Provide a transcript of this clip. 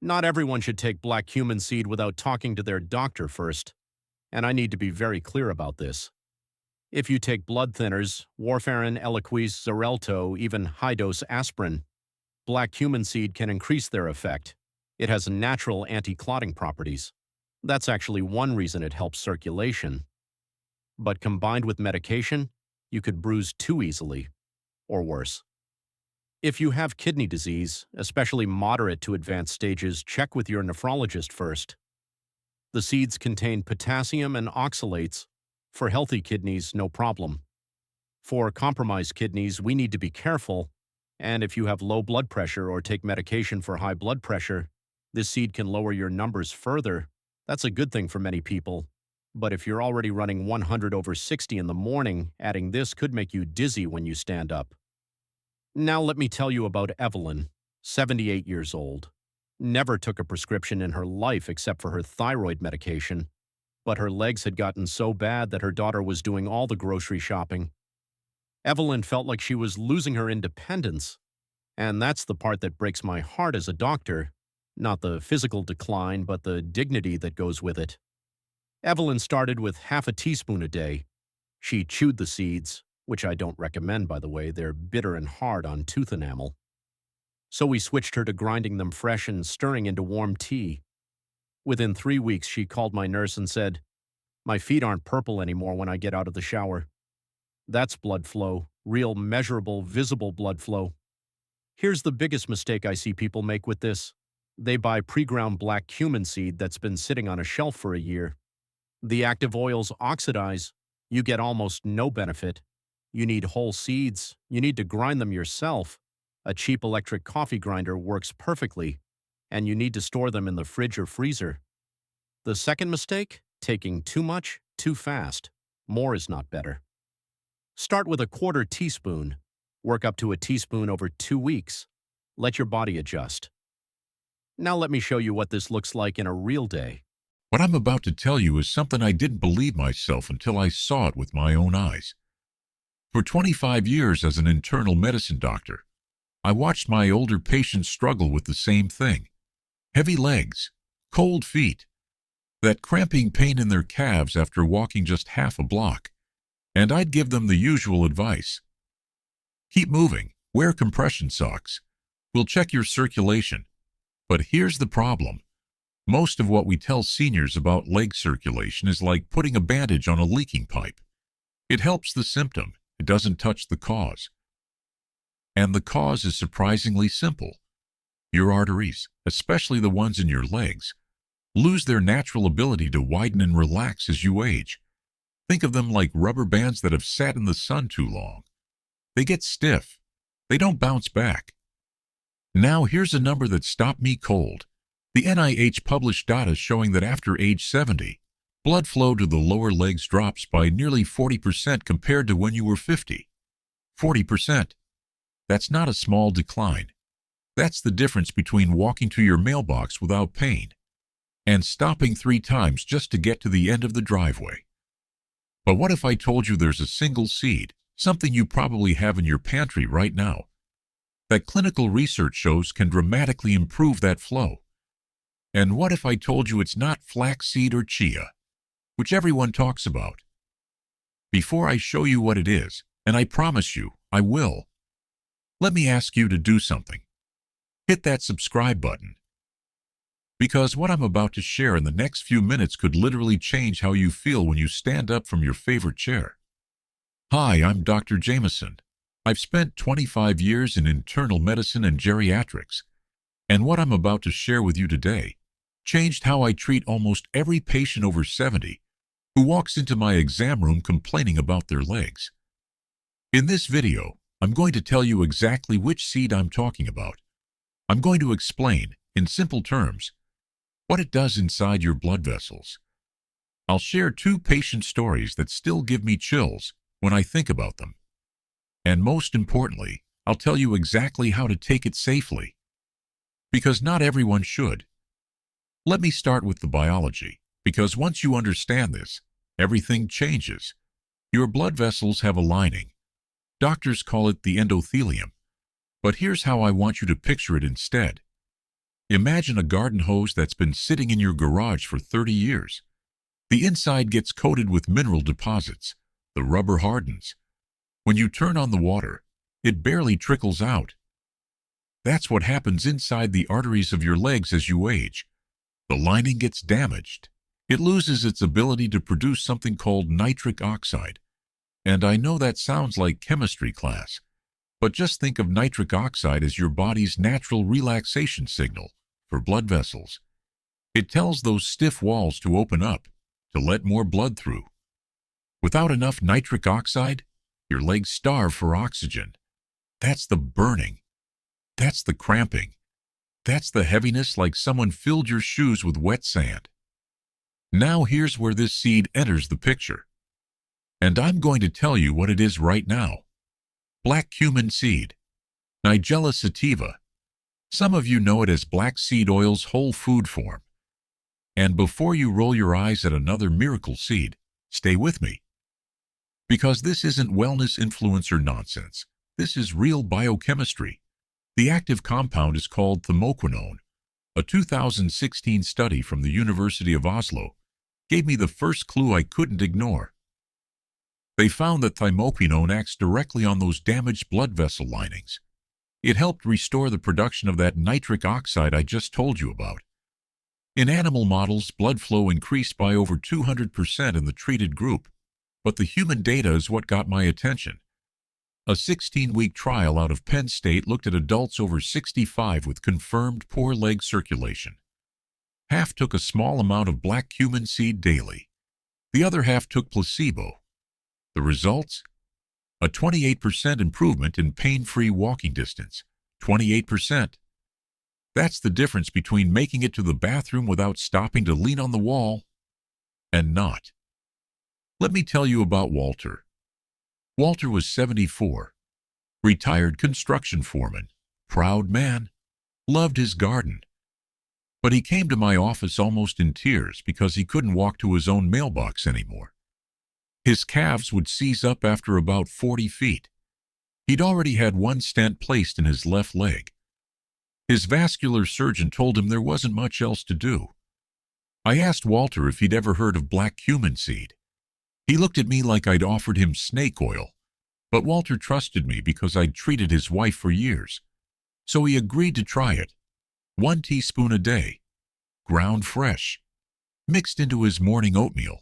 Not everyone should take black cumin seed without talking to their doctor first, and I need to be very clear about this. If you take blood thinners, warfarin, Eliquis, Xarelto, even high-dose aspirin, black cumin seed can increase their effect. It has natural anti-clotting properties. That's actually one reason it helps circulation. But combined with medication, you could bruise too easily, or worse. If you have kidney disease, especially moderate to advanced stages, check with your nephrologist first. The seeds contain potassium and oxalates. For healthy kidneys, no problem. For compromised kidneys, we need to be careful, and if you have low blood pressure or take medication for high blood pressure, this seed can lower your numbers further. That's a good thing for many people. But if you're already running 100/60 in the morning, adding this could make you dizzy when you stand up. Now let me tell you about Evelyn, 78 years old. Never took a prescription in her life except for her thyroid medication, but her legs had gotten so bad that her daughter was doing all the grocery shopping. Evelyn felt like she was losing her independence, and that's the part that breaks my heart as a doctor, not the physical decline, but the dignity that goes with it. Evelyn started with half a teaspoon a day. She chewed the seeds, which I don't recommend, by the way. They're bitter and hard on tooth enamel. So we switched her to grinding them fresh and stirring into warm tea. Within 3 weeks, she called my nurse and said, "My feet aren't purple anymore when I get out of the shower." That's blood flow, real measurable, visible blood flow. Here's the biggest mistake I see people make with this. They buy pre-ground black cumin seed that's been sitting on a shelf for a year. The active oils oxidize. You get almost no benefit. You need whole seeds. You need to grind them yourself. A cheap electric coffee grinder works perfectly, and you need to store them in the fridge or freezer. The second mistake, taking too much, too fast. More is not better. Start with a quarter teaspoon. Work up to a teaspoon over 2 weeks. Let your body adjust. Now let me show you what this looks like in a real day. What I'm about to tell you is something I didn't believe myself until I saw it with my own eyes. For 25 years as an internal medicine doctor, I watched my older patients struggle with the same thing. Heavy legs, cold feet, that cramping pain in their calves after walking just half a block. And I'd give them the usual advice. Keep moving, wear compression socks. We'll check your circulation. But here's the problem. Most of what we tell seniors about leg circulation is like putting a bandage on a leaking pipe. It helps the symptom. It doesn't touch the cause. And the cause is surprisingly simple. Your arteries, especially the ones in your legs, lose their natural ability to widen and relax as you age. Think of them like rubber bands that have sat in the sun too long. They get stiff. They don't bounce back. Now here's a number that stopped me cold. The NIH published data showing that after age 70, blood flow to the lower legs drops by nearly 40% compared to when you were 50. 40%. That's not a small decline. That's the difference between walking to your mailbox without pain and stopping 3 times just to get to the end of the driveway. But what if I told you there's a single seed, something you probably have in your pantry right now, that clinical research shows can dramatically improve that flow? And what if I told you it's not flaxseed or chia, which everyone talks about? Before I show you what it is, and I promise you, I will, let me ask you to do something. Hit that subscribe button. Because what I'm about to share in the next few minutes could literally change how you feel when you stand up from your favorite chair. Hi, I'm Dr. Jameson. I've spent 25 years in internal medicine and geriatrics, and what I'm about to share with you today changed how I treat almost every patient over 70 who walks into my exam room complaining about their legs. In this video, I'm going to tell you exactly which seed I'm talking about. I'm going to explain, in simple terms, what it does inside your blood vessels. I'll share 2 patient stories that still give me chills when I think about them. And most importantly, I'll tell you exactly how to take it safely. Because not everyone should. Let me start with the biology, because once you understand this, everything changes. Your blood vessels have a lining. Doctors call it the endothelium. But here's how I want you to picture it instead. Imagine a garden hose that's been sitting in your garage for 30 years. The inside gets coated with mineral deposits. The rubber hardens. When you turn on the water, it barely trickles out. That's what happens inside the arteries of your legs as you age. The lining gets damaged. It loses its ability to produce something called nitric oxide. And I know that sounds like chemistry class, but just think of nitric oxide as your body's natural relaxation signal for blood vessels. It tells those stiff walls to open up, to let more blood through. Without enough nitric oxide, your legs starve for oxygen. That's the burning. That's the cramping. That's the heaviness like someone filled your shoes with wet sand. Now here's where this seed enters the picture. And I'm going to tell you what it is right now. Black cumin seed, Nigella sativa. Some of you know it as black seed oil's whole food form. And before you roll your eyes at another miracle seed, stay with me. Because this isn't wellness influencer nonsense. This is real biochemistry. The active compound is called thymoquinone. A 2016 study from the University of Oslo gave me the first clue I couldn't ignore. They found that thymoquinone acts directly on those damaged blood vessel linings. It helped restore the production of that nitric oxide I just told you about. In animal models, blood flow increased by over 200% in the treated group, but the human data is what got my attention. A 16-week trial out of Penn State looked at adults over 65 with confirmed poor leg circulation. Half took a small amount of black cumin seed daily. The other half took placebo. The results? A 28% improvement in pain-free walking distance. 28%. That's the difference between making it to the bathroom without stopping to lean on the wall and not. Let me tell you about Walter. Walter was 74, retired construction foreman, proud man, loved his garden. But he came to my office almost in tears because he couldn't walk to his own mailbox anymore. His calves would seize up after about 40 feet. He'd already had one stent placed in his left leg. His vascular surgeon told him there wasn't much else to do. I asked Walter if he'd ever heard of black cumin seed. He looked at me like I'd offered him snake oil, but Walter trusted me because I'd treated his wife for years. So he agreed to try it. 1 teaspoon a day, ground fresh, mixed into his morning oatmeal.